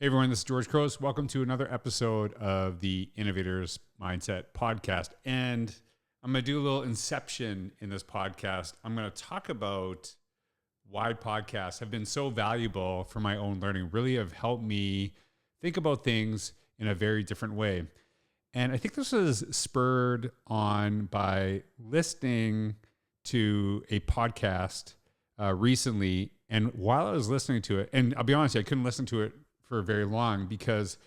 Hey everyone, this is George Couros. Welcome to another episode of the Innovators Mindset Podcast. And I'm going to do a little inception in this podcast. I'm going to talk about why podcasts have been so valuable for my own learning, really have helped me think about things in a very different way. And I think this was spurred on by listening to a podcast recently. And while I was listening to it, and I'll be honest, I couldn't listen to it for very long because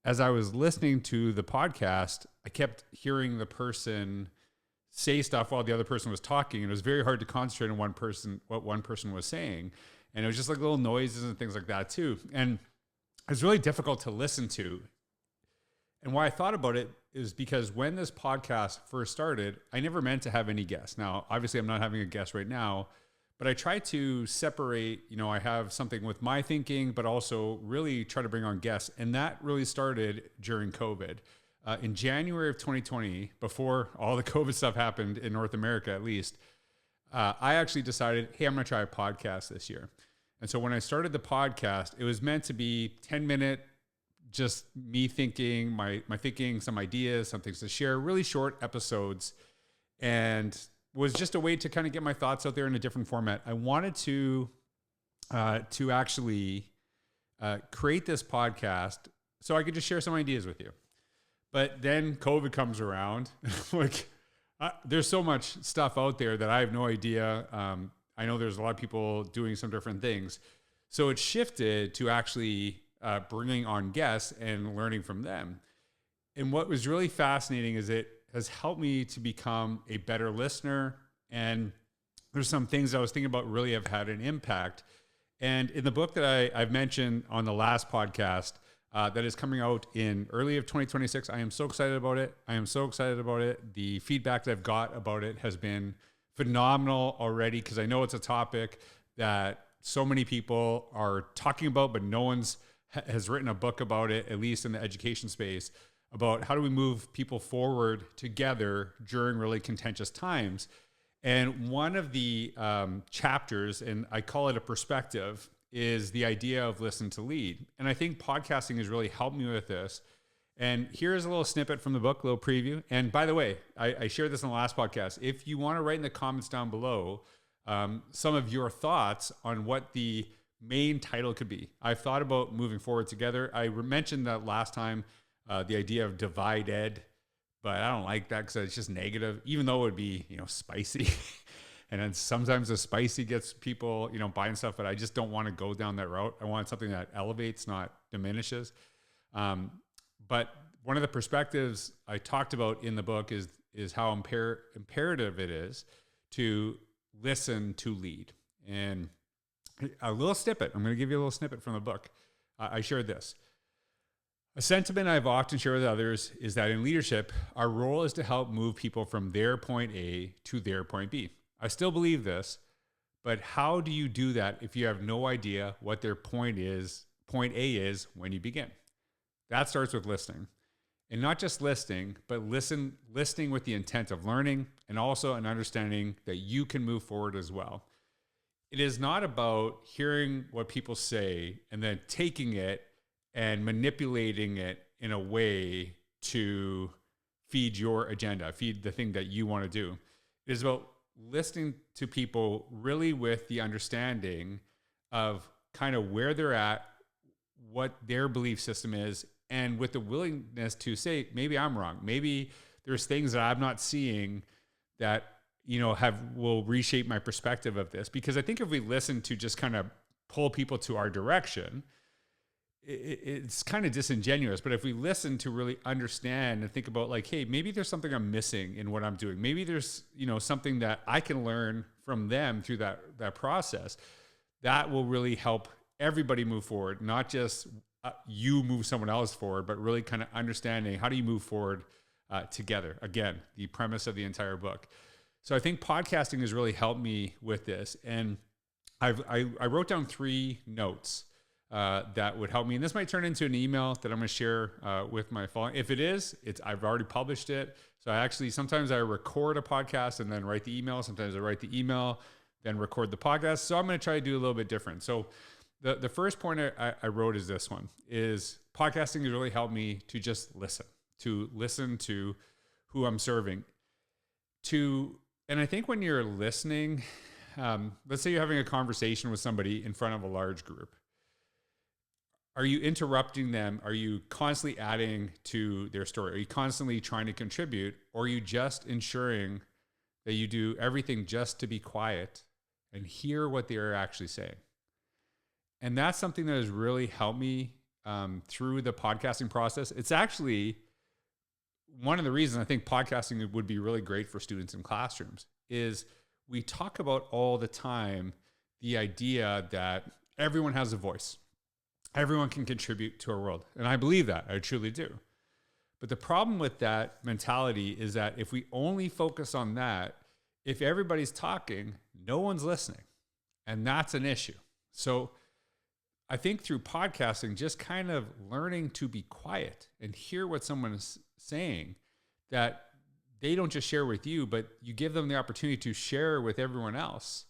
as I was listening to the podcast, I kept hearing the person say stuff while the other person was talking. And it was very hard to concentrate on what one person was saying. And it was just like little noises and things like that too. And it was really difficult to listen to. And why I thought about it is because when this podcast first started, I never meant to have any guests. Now, obviously I'm not having a guest right now, but I try to separate, I have something with my thinking, but also really try to bring on guests. And that really started during COVID. In January of 2020, before all the COVID stuff happened in North America, at least, I actually decided, hey, I'm going to try a podcast this year. And so when I started the podcast, it was meant to be 10-minute, just me thinking, my thinking, some ideas, some things to share, really short episodes. And was just a way to kind of get my thoughts out there in a different format. I wanted to actually create this podcast so I could just share some ideas with you. But then COVID comes around. There's so much stuff out there that I have no idea. I know there's a lot of people doing some different things. So it shifted to actually bringing on guests and learning from them. And what was really fascinating is it has helped me to become a better listener. And there's some things I was thinking about really have had an impact. And in the book that I've mentioned on the last podcast that is coming out in early of 2026, I am so excited about it. The feedback that I've got about it has been phenomenal already because I know it's a topic that so many people are talking about, but no one's has written a book about it, at least in the education space, about how do we move people forward together during really contentious times. And one of the chapters, and I call it a perspective, is the idea of listen to lead. And I think podcasting has really helped me with this. And here's a little snippet from the book, a little preview. And by the way, I shared this in the last podcast. If you want to write in the comments down below some of your thoughts on what the main title could be. I've thought about moving forward together. I mentioned that last time, the idea of divide ed, but I don't like that because it's just negative, even though it would be, spicy. And then sometimes the spicy gets people, buying stuff, but I just don't want to go down that route. I want something that elevates, not diminishes. But one of the perspectives I talked about in the book is how imperative it is to listen to lead. And a little snippet, I'm going to give you a little snippet from the book. I shared this. A sentiment I've often shared with others is that in leadership, our role is to help move people from their point A to their point B. I still believe this, but how do you do that if you have no idea what their point A is when you begin? That starts with listening. And not just listening, but listening with the intent of learning and also an understanding that you can move forward as well. It is not about hearing what people say and then taking it and manipulating it in a way to feed your agenda, feed the thing that you want to do. It is about listening to people really with the understanding of kind of where they're at, what their belief system is, and with the willingness to say, maybe I'm wrong. Maybe there's things that I'm not seeing that, will reshape my perspective of this. Because I think if we listen to just kind of pull people to our direction, it's kind of disingenuous. But if we listen to really understand and think about like, hey, maybe there's something I'm missing in what I'm doing. Maybe there's, something that I can learn from them through that process. That will really help everybody move forward, not just you move someone else forward, but really kind of understanding how do you move forward together. Again, the premise of the entire book. So I think podcasting has really helped me with this. And I wrote down 3 notes that would help me. And this might turn into an email that I'm going to share with my following. If it is, I've already published it. So sometimes I record a podcast and then write the email. Sometimes I write the email, then record the podcast. So I'm going to try to do a little bit different. So the first point I wrote is this one: is podcasting has really helped me to just listen to who I'm serving. And I think when you're listening, let's say you're having a conversation with somebody in front of a large group. Are you interrupting them? Are you constantly adding to their story? Are you constantly trying to contribute? Or are you just ensuring that you do everything just to be quiet and hear what they're actually saying? And that's something that has really helped me through the podcasting process. It's actually one of the reasons I think podcasting would be really great for students in classrooms is we talk about all the time the idea that everyone has a voice. Everyone can contribute to our world. And I believe that. I truly do. But the problem with that mentality is that if we only focus on that, if everybody's talking, no one's listening. And that's an issue. So I think through podcasting, just kind of learning to be quiet and hear what someone is saying, that they don't just share with you, but you give them the opportunity to share with everyone else.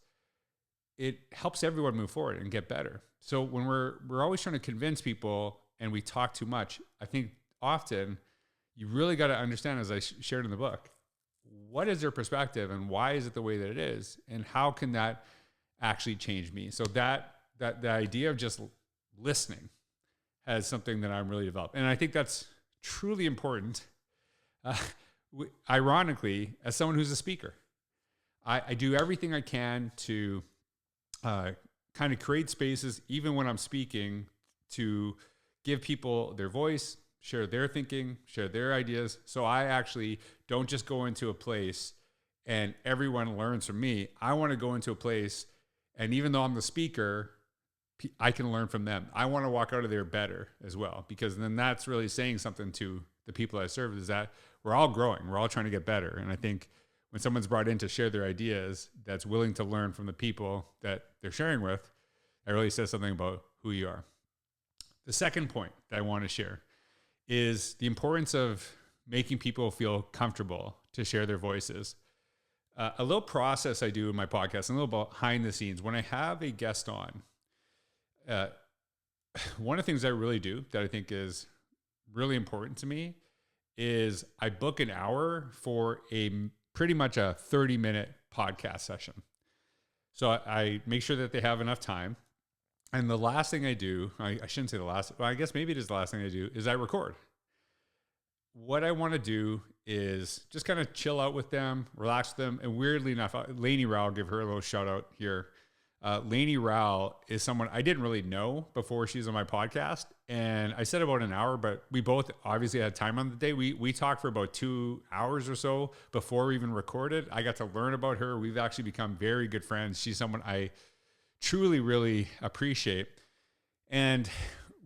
It helps everyone move forward and get better. So when we're always trying to convince people and we talk too much, I think often you really got to understand, as I shared in the book, what is their perspective and why is it the way that it is, and how can that actually change me? So that the idea of just listening has something that I'm really developed. And I think that's truly important. Ironically, as someone who's a speaker, I do everything I can to kind of create spaces, even when I'm speaking, to give people their voice, share their thinking, share their ideas. So I actually don't just go into a place and everyone learns from me. I want to go into a place, and even though I'm the speaker, I can learn from them. I want to walk out of there better as well, because then that's really saying something to the people I serve, is that we're all growing. We're all trying to get better. And I think when someone's brought in to share their ideas, that's willing to learn from the people that they're sharing with, that really says something about who you are. The second point that I want to share is the importance of making people feel comfortable to share their voices. A little process I do in my podcast, a little behind the scenes, when I have a guest on, one of the things I really do that I think is really important to me is I book an hour for pretty much a 30-minute podcast session. So I make sure that they have enough time. And the last thing I do, I shouldn't say the last, but I guess maybe it is the last thing I do, is I record. What I want to do is just kind of chill out with them, relax with them. And weirdly enough, Lainey Rao, I'll give her a little shout out here. Lainey Rao is someone I didn't really know before she was on my podcast. And I said about an hour, but we both obviously had time on the day. We talked for about 2 hours or so before we even recorded. I got to learn about her. We've actually become very good friends. She's someone I truly, really appreciate. And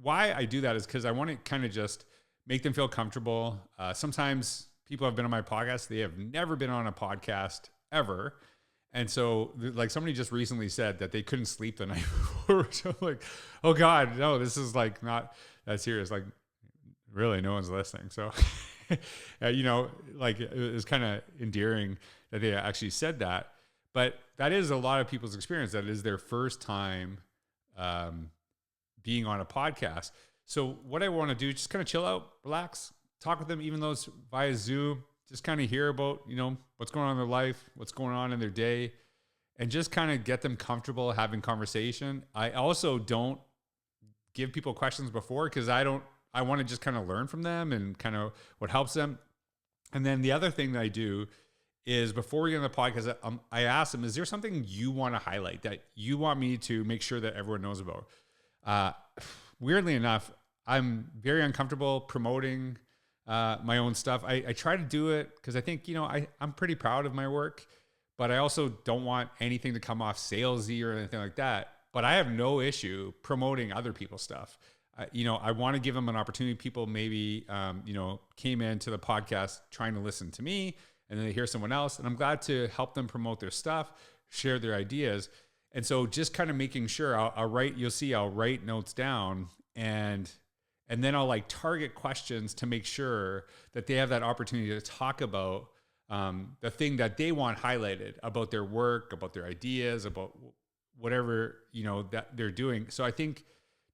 why I do that is because I want to kind of just make them feel comfortable. Sometimes people have been on my podcast. They have never been on a podcast ever. And so like somebody just recently said that they couldn't sleep the night before. So I'm like, oh God, no, this is like not that serious. Like really no one's listening. So, like it was kind of endearing that they actually said that, but that is a lot of people's experience. That is their first time being on a podcast. So what I want to do, just kind of chill out, relax, talk with them, even though it's via Zoom. Just kind of hear about, what's going on in their life, what's going on in their day, and just kind of get them comfortable having conversation. I also don't give people questions before because I want to just kind of learn from them and kind of what helps them. And then the other thing that I do is before we get on the podcast, I ask them, is there something you want to highlight that you want me to make sure that everyone knows about? Weirdly enough, I'm very uncomfortable promoting my own stuff. I try to do it because I think, I'm pretty proud of my work, but I also don't want anything to come off salesy or anything like that. But I have no issue promoting other people's stuff. I want to give them an opportunity. People maybe, came into the podcast trying to listen to me and then they hear someone else. And I'm glad to help them promote their stuff, share their ideas. And so just kind of making sure I'll write notes down and then I'll like target questions to make sure that they have that opportunity to talk about the thing that they want highlighted about their work, about their ideas, about whatever, that they're doing. So I think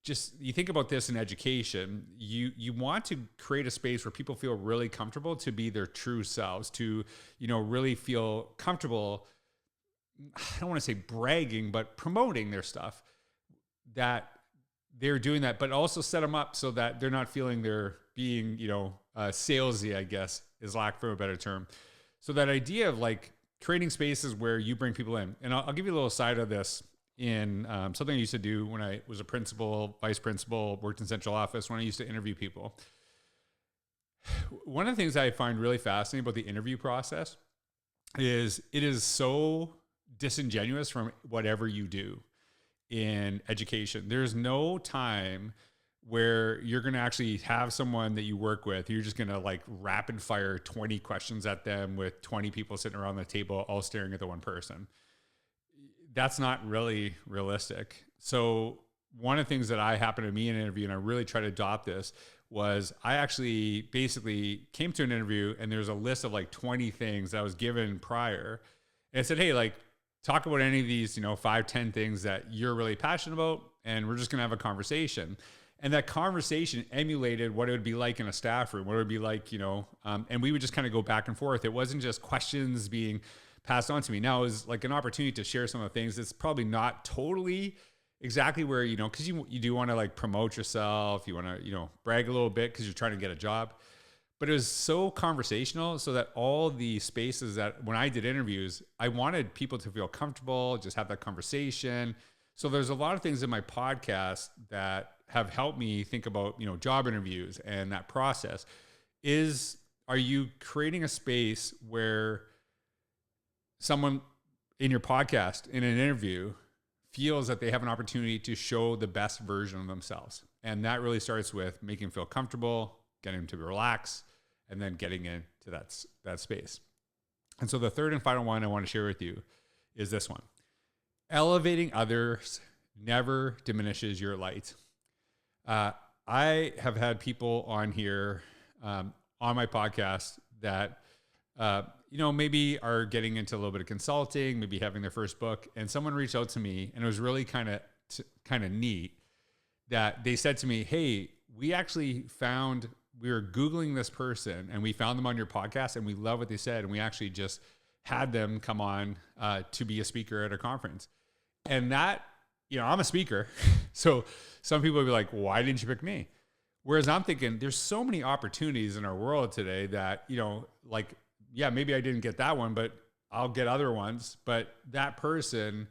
just you think about this in education, you want to create a space where people feel really comfortable to be their true selves, to, really feel comfortable. I don't want to say bragging, but promoting their stuff, that they're doing that, but also set them up so that they're not feeling they're being, salesy, I guess is lack for a better term. So that idea of like creating spaces where you bring people in, and I'll give you a little side of this in something I used to do when I was a principal, vice principal, worked in central office, when I used to interview people. One of the things I find really fascinating about the interview process is it is so disingenuous from whatever you do in education. There's no time where you're going to actually have someone that you work with. You're just going to like rapid fire 20 questions at them with 20 people sitting around the table, all staring at the one person. That's not really realistic. So one of the things that happened to me in an interview, and I really try to adopt this, was I actually basically came to an interview and there's a list of like 20 things that I was given prior. And I said, hey, like talk about any of these, 5, 10 things that you're really passionate about. And we're just going to have a conversation. And that conversation emulated what it would be like in a staff room, what it would be like, and we would just kind of go back and forth. It wasn't just questions being passed on to me. Now it was like an opportunity to share some of the things that's probably not totally exactly where, because you do want to like promote yourself. You want to, brag a little bit because you're trying to get a job. But it was so conversational so that all the spaces that when I did interviews, I wanted people to feel comfortable, just have that conversation. So there's a lot of things in my podcast that have helped me think about, job interviews and that process. Are you creating a space where someone in your podcast, in an interview, feels that they have an opportunity to show the best version of themselves? And that really starts with making them feel comfortable, getting them to relax, and then getting into that space. And so the third and final one I want to share with you is this one. Elevating others never diminishes your light. I have had people on here on my podcast that maybe are getting into a little bit of consulting, maybe having their first book, and someone reached out to me, and it was really kind of neat that they said to me, hey, we were Googling this person and we found them on your podcast and we love what they said. And we actually just had them come on to be a speaker at a conference. And that, I'm a speaker. So some people will be like, why didn't you pick me? Whereas I'm thinking there's so many opportunities in our world today that, maybe I didn't get that one, but I'll get other ones. But that person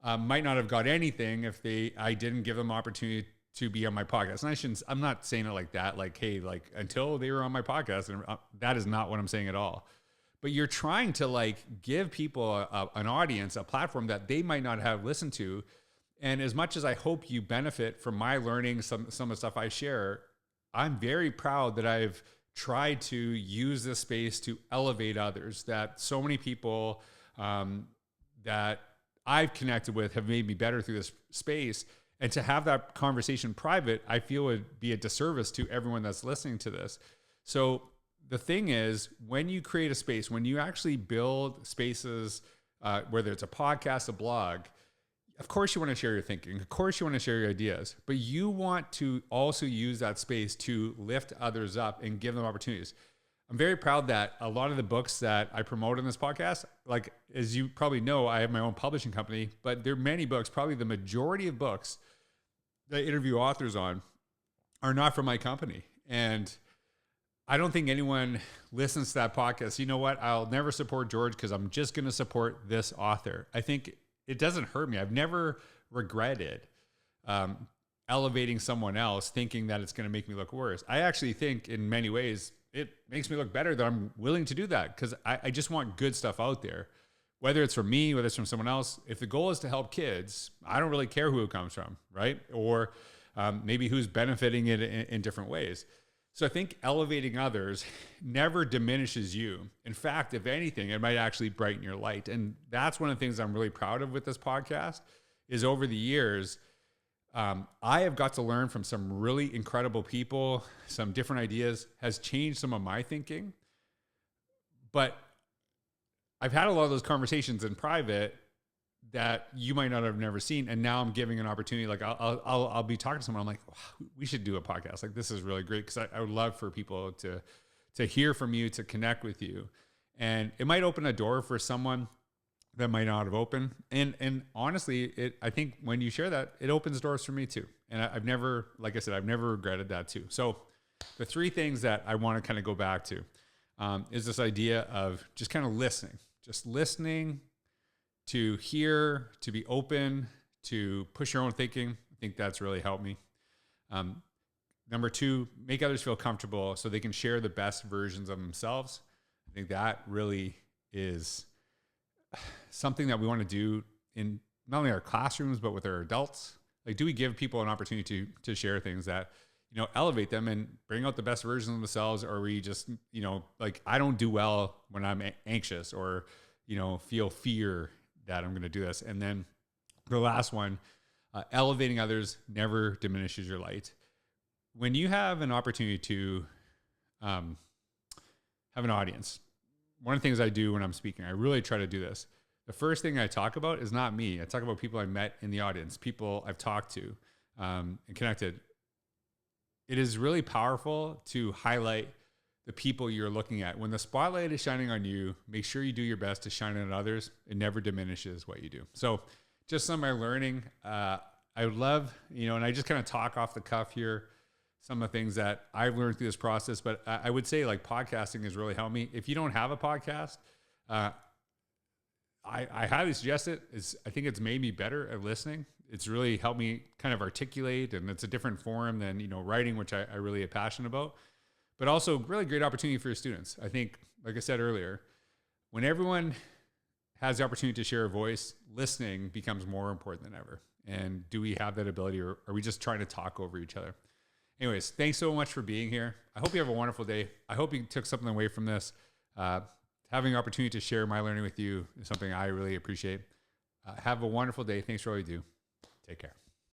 might not have got anything if I didn't give them opportunity to be on my podcast. And I'm not saying it like that, like, hey, like until they were on my podcast, and that is not what I'm saying at all. But you're trying to like give people an audience, a platform that they might not have listened to. And as much as I hope you benefit from my learning some of the stuff I share, I'm very proud that I've tried to use this space to elevate others, that so many people that I've connected with have made me better through this space. And to have that conversation private, I feel would be a disservice to everyone that's listening to this. So the thing is, when you create a space, when you actually build spaces, whether it's a podcast, a blog, of course you want to share your thinking. Of course you want to share your ideas, but you want to also use that space to lift others up and give them opportunities. I'm very proud that a lot of the books that I promote in this podcast, like as you probably know, I have my own publishing company, but there are many books, probably the majority of books that I interview authors on are not from my company. And I don't think anyone listens to that podcast. You know what? I'll never support George because I'm just going to support this author. I think it doesn't hurt me. I've never regretted elevating someone else thinking that it's going to make me look worse. I actually think in many ways, it makes me look better that I'm willing to do that because I just want good stuff out there, whether it's from me, whether it's from someone else. If the goal is to help kids, I don't really care who it comes from, right? Or maybe who's benefiting it in different ways. So I think elevating others never diminishes you. In fact, if anything, it might actually brighten your light. And that's one of the things I'm really proud of with this podcast is over the years, I have got to learn from some really incredible people, some different ideas, has changed some of my thinking. But I've had a lot of those conversations in private that you might not have never seen. And now I'm giving an opportunity. Like I'll be talking to someone. I'm like, wow, we should do a podcast. Like, this is really great. Cause I would love for people to hear from you, to connect with you. And it might open a door for someone that might not have opened. And honestly, I think when you share that, it opens doors for me too. And I've never, like I said, I've never regretted that too. So the three things that I want to kind of go back to is this idea of just kind of listening, just listening, to hear, to be open, to push your own thinking. I think that's really helped me. Number two, make others feel comfortable so they can share the best versions of themselves. I think that really is something that we want to do in not only our classrooms, but with our adults. Like, do we give people an opportunity to share things that, you know, elevate them and bring out the best version of themselves? Or are we just, you know, like, I don't do well when I'm anxious or, you know, feel fear that I'm going to do this. And then the last one, elevating others never diminishes your light. When you have an opportunity to have an audience, one of the things I do when I'm speaking, I really try to do this. The first thing I talk about is not me. I talk about people I met in the audience, people I've talked to and connected. It is really powerful to highlight the people you're looking at. When the spotlight is shining on you, make sure you do your best to shine on others. It never diminishes what you do. So just some of my learning, I would love, you know, and I just kind of talk off the cuff here, some of the things that I've learned through this process, but I would say like podcasting has really helped me. If you don't have a podcast, I highly suggest it. I think it's made me better at listening. It's really helped me kind of articulate, and it's a different form than, you know, writing, which I really am passionate about. But also really great opportunity for your students. I think, like I said earlier, when everyone has the opportunity to share a voice, listening becomes more important than ever. And do we have that ability, or are we just trying to talk over each other? Anyways, thanks so much for being here. I hope you have a wonderful day. I hope you took something away from this. Having the opportunity to share my learning with you is something I really appreciate. Have a wonderful day. Thanks for all you do. Take care.